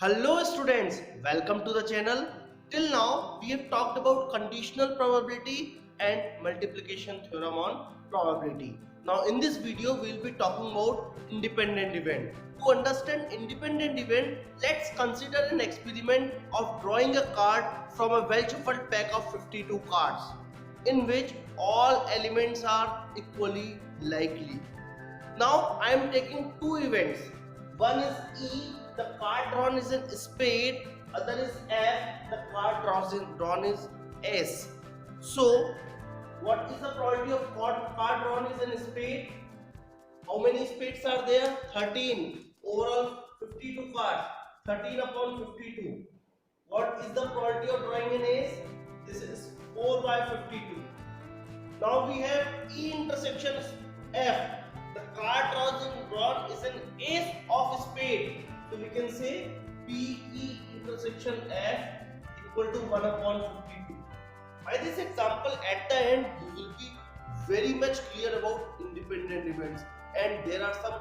Hello students, welcome to the channel. Till now we have talked about conditional probability and multiplication theorem on probability. Now in this video we will be talking about independent event. To understand independent event, let's consider an experiment of drawing a card from a well shuffled pack of 52 cards in which all elements are equally likely. Now I am taking two events. One is E, the card drawn is in spade. Other is F, the card drawn is S. So, what is the probability of card drawn is in spade? How many spades are there? 13. Overall 52 cards. 13 upon 52. What is the probability of drawing an ace? This is 4 by 52. Now we have E intersection F. The card drawn is an ace of spade. So we can say PE intersection F equal to 1 upon 52. By this example, at the end, you will be very much clear about independent events. And there are some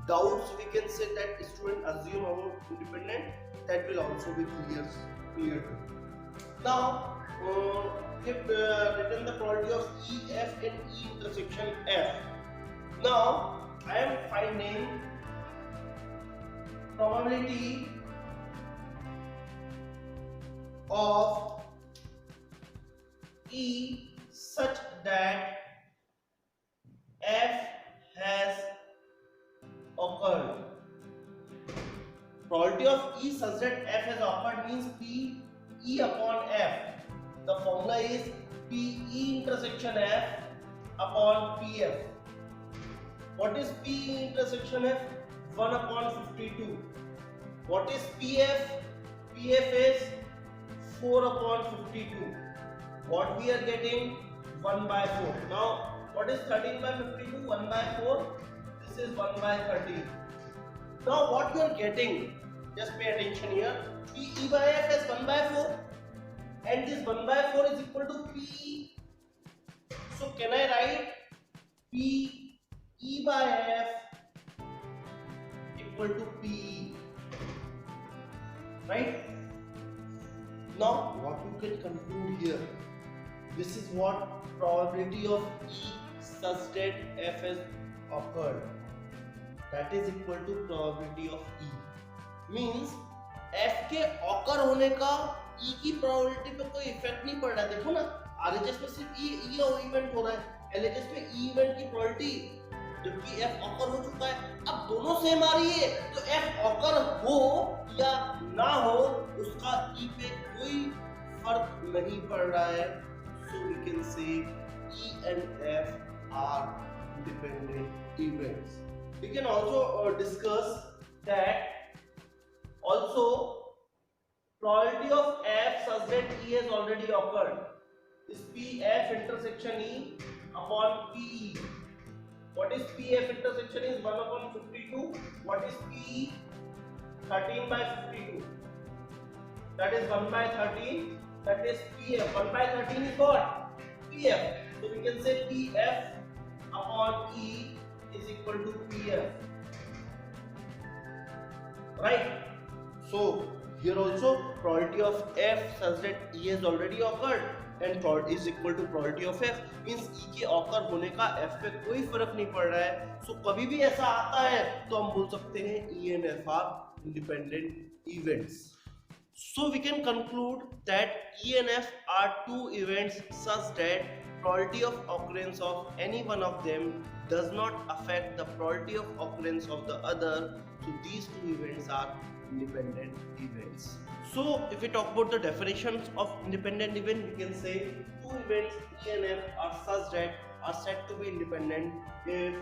doubts we can say that student assume about independent, that will also be clear too. Now, we have written the probability of E, F and E intersection F. Now, I am finding probability of E such that F has occurred. Probability of E such that F has occurred means P E upon F. The formula is PE intersection F upon PF. What is PE intersection F? 1 upon 52. What is PF? PF is 4 upon 52. What we are getting? 1 by 4. Now, what is 13 by 52? 1 by 4. This is 1 by 13. Now, what you are getting? Just pay attention here. PE by F is 1 by 4. And this 1 by 4 is equal to PE. So, can I write PE by F equal to PE, right? Now what you can conclude here, this is what probability of E such that F has occurred, that is equal to probability of E. Means F के occur होने का E की probability पे कोई effect नहीं पड़ रहा है. देखो ना, RHS में सिर्फ E इवेंट हो रहा है, LHS में E इवेंट की probability जबकि F ऑकर हो चुका है. अब दोनों सेम आ रही है तो F ऑकर हो या ना हो उसका E पे कोई फर्क नहीं पड़ रहा है. So we can say E and F are independent events. We can also discuss that also probability of F such that E has already occurred is PF intersection E upon PE. What is PF intersection is 1 upon 52. What is PE? 13 by 52. That is 1 by 13. That is PF. 1 by 13 is what? PF. So we can say PF upon E is equal to PF. Right? So here also probability of F such that E has already occurred and is equal to probability of F means E के occur होने का F पे कोई फर्क नहीं पड़ रहा है. So कभी भी ऐसा आता है तो हम बोल सकते हैं E and F are independent events. So we can conclude that E and F are two events such that probability of occurrence of any one of them does not affect the probability of occurrence of the other. So these two events are independent events. So if we talk about the definitions of independent event, we can say two events E and F are such that are said to be independent if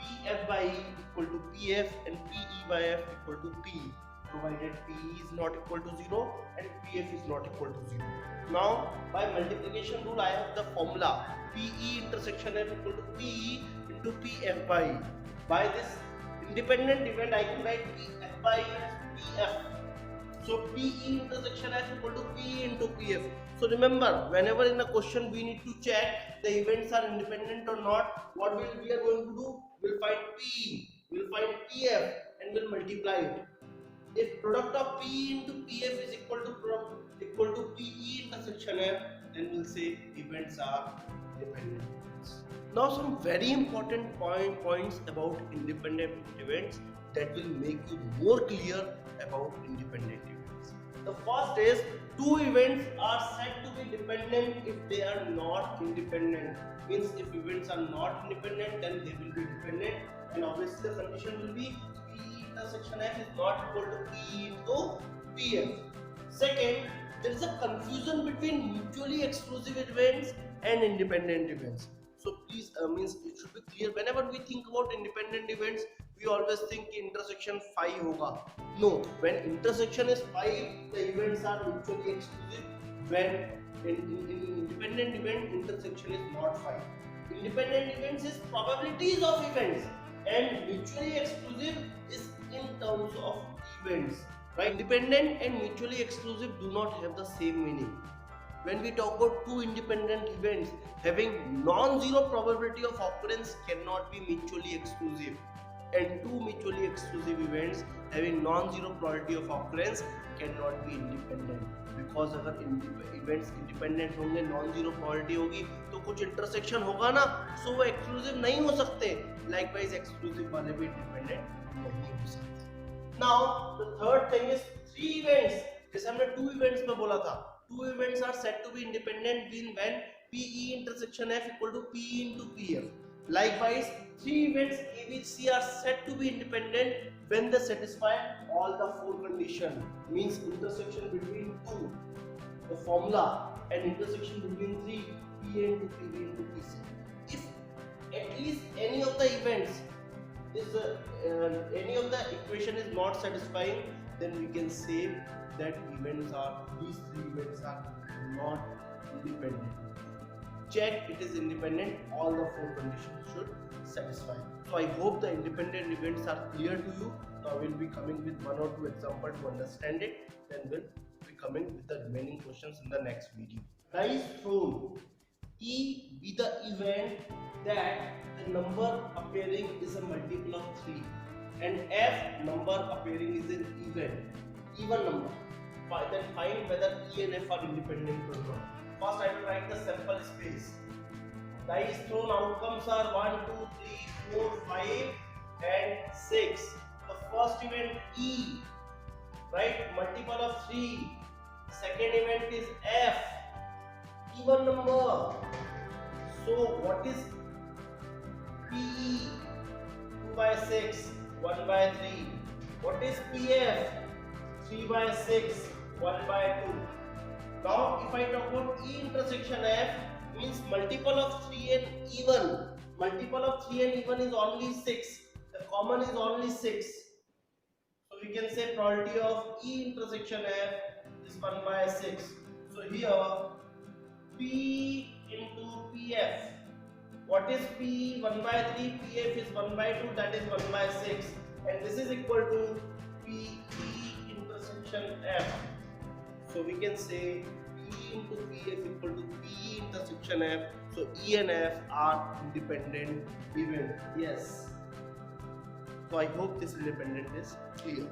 PF by E equal to PF and PE by F equal to PE, provided PE is not equal to 0 and PF is not equal to 0. Now by multiplication rule I have the formula PE intersection F equal to PE into PF by E. By this independent event I can write PF by E as PF. So PE intersection F equal to PE into PF. So remember, whenever in a question we need to check the events are independent or not, what we are going to do? We'll find PE, we'll find PF and we'll multiply it. if product of PE into PF is equal to PE intersection F, then we'll say events are dependent events. Now some very important points about independent events that will make you more clear about independent events. The first is two events are said to be dependent if they are not independent. Means if events are not independent, then they will be dependent, and obviously the condition will be PE intersection F is not equal to PE into PF. Second, there is a confusion between mutually exclusive events and independent events. So please means it should be clear. Whenever we think about independent events, we always think intersection phi hoga. No, when intersection is phi, the events are mutually exclusive. When in independent event, intersection is not phi. Independent events is probabilities of events, and mutually exclusive is in terms of events. Right? Independent and mutually exclusive do not have the same meaning. When we talk about two independent events having non-zero probability of occurrence cannot be mutually exclusive, and two mutually exclusive events having non-zero probability of occurrence cannot be independent, because अगर events independent होंगे non-zero probability होगी तो कुछ intersection होगा ना, so वो exclusive नहीं हो सकते. Likewise exclusive वाले भी independent नहीं हो सकते. Now the third thing is three events. जैसे हमने two events में बोला था, two events are said to be independent when PE intersection F equal to PE into PF. Likewise, three events A, B, C are said to be independent when they satisfy all the four conditions. Means intersection between two, the formula, and intersection between three, PA into PB into PC. If at least any of the events is any of the equation is not satisfying, then we can say that these three events are not independent. Check it is independent, all the four conditions should satisfy. So I hope the independent events are clear to you. Now we'll be coming with one or two examples to understand it, then we'll be coming with the remaining questions in the next video. Dice thrown. E be the event that the number appearing is a multiple of 3, and F number appearing is an even number. Then find whether E and F are independent or not. First I will write the sample space. Dice thrown outcomes are 1, 2, 3, 4, 5 and 6. The first event E, right, multiple of 3. Second event is F, even number. So what is PE? 2 by 6, 1 by 3. What is PF? 3 by 6, 1 by 2. Now if I talk about E intersection F, means multiple of 3 and even. Multiple of 3 and even is only 6. The common is only 6. So we can say probability of E intersection F is 1 by 6. So here P into PF. What is P? 1 by 3. PF is 1 by 2. That is 1 by 6. And this is equal to PE intersection F. So we can say P into PF equal to PE intersection F. So E and F are independent event. Yes. So I hope this independent is clear.